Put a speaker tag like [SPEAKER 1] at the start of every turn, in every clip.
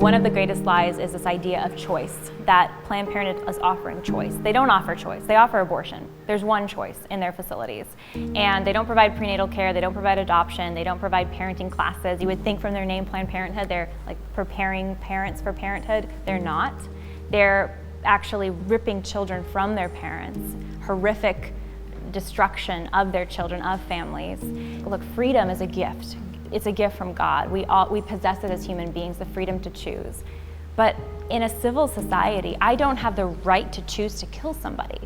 [SPEAKER 1] One of the greatest lies is this idea of choice, that Planned Parenthood is offering choice. They don't offer choice, they offer abortion. There's one choice in their facilities. And they don't provide prenatal care, they don't provide adoption, they don't provide parenting classes. You would think from their name, Planned Parenthood, they're like preparing parents for parenthood. They're not. They're actually ripping children from their parents, horrific destruction of their children, of families. Look, freedom is a gift. It's a gift from God. We possess it as human beings, the freedom to choose. But in a civil society, I don't have the right to choose to kill somebody.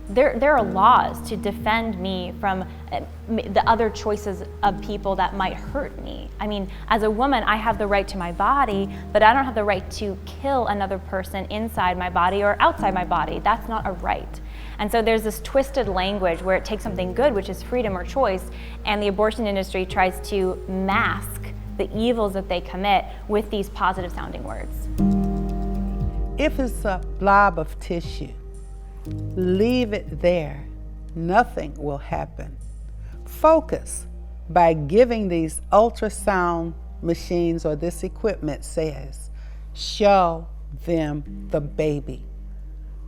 [SPEAKER 1] There are laws to defend me from the other choices of people that might hurt me. I mean, as a woman, I have the right to my body, but I don't have the right to kill another person inside my body or outside my body. That's not a right. And so there's this twisted language where it takes something good, which is freedom or choice, and the abortion industry tries to mask the evils that they commit with these positive sounding words.
[SPEAKER 2] If it's a blob of tissue, leave it there. Nothing will happen. Focus by giving these ultrasound machines or this equipment says, show them the baby.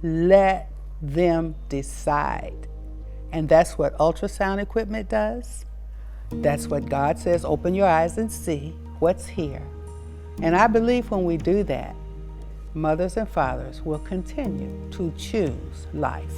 [SPEAKER 2] Let them decide. And that's what ultrasound equipment does. That's what God says, open your eyes and see what's here. And I believe when we do that, mothers and fathers will continue to choose life.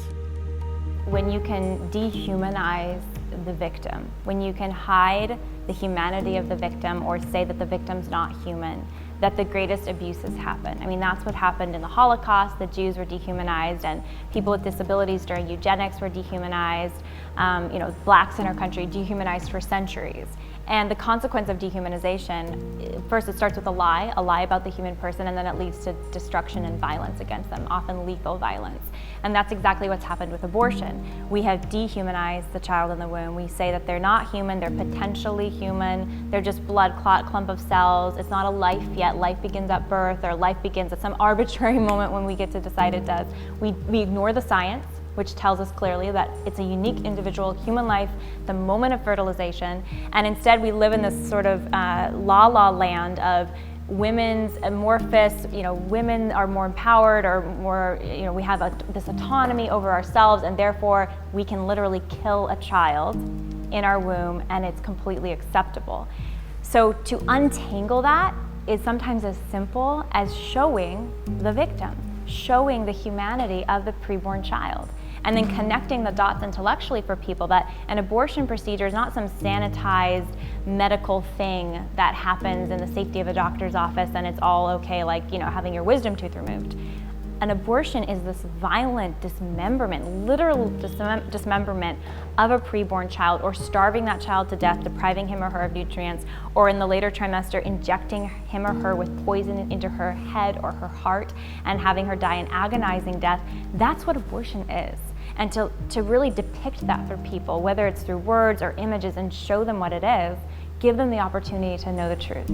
[SPEAKER 1] When you can dehumanize the victim, when you can hide the humanity of the victim or say that the victim's not human, that the greatest abuses happen. I mean, that's what happened in the Holocaust. The Jews were dehumanized, and people with disabilities during eugenics were dehumanized. Blacks in our country dehumanized for centuries. And the consequence of dehumanization, first it starts with a lie about the human person, and then it leads to destruction and violence against them, often lethal violence. And that's exactly what's happened with abortion. We have dehumanized the child in the womb. We say that they're not human, they're potentially human, they're just blood clot clump of cells, it's not a life yet, life begins at birth, or life begins at some arbitrary moment when we get to decide it does. We ignore the science, which tells us clearly that it's a unique individual human life, the moment of fertilization, and instead we live in this sort of la-la land of women's amorphous, women are more empowered or more, we have this autonomy over ourselves, and therefore we can literally kill a child in our womb and it's completely acceptable. So to untangle that is sometimes as simple as showing the victim, showing the humanity of the preborn child, and then connecting the dots intellectually for people that an abortion procedure is not some sanitized medical thing that happens in the safety of a doctor's office and it's all okay, like having your wisdom tooth removed. An abortion is this violent dismemberment, literal dismemberment of a preborn child, or starving that child to death, depriving him or her of nutrients, or in the later trimester, injecting him or her with poison into her head or her heart and having her die an agonizing death. That's what abortion is. And to really depict that for people, whether it's through words or images, and show them what it is, give them the opportunity to know the truth.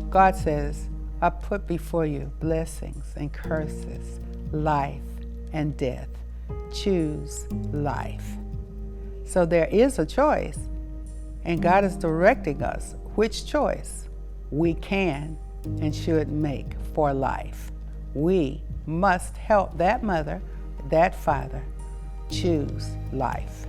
[SPEAKER 2] God says, I put before you blessings and curses, life and death. Choose life. So there is a choice, and God is directing us which choice we can and should make for life. We must help that mother, that father, choose life.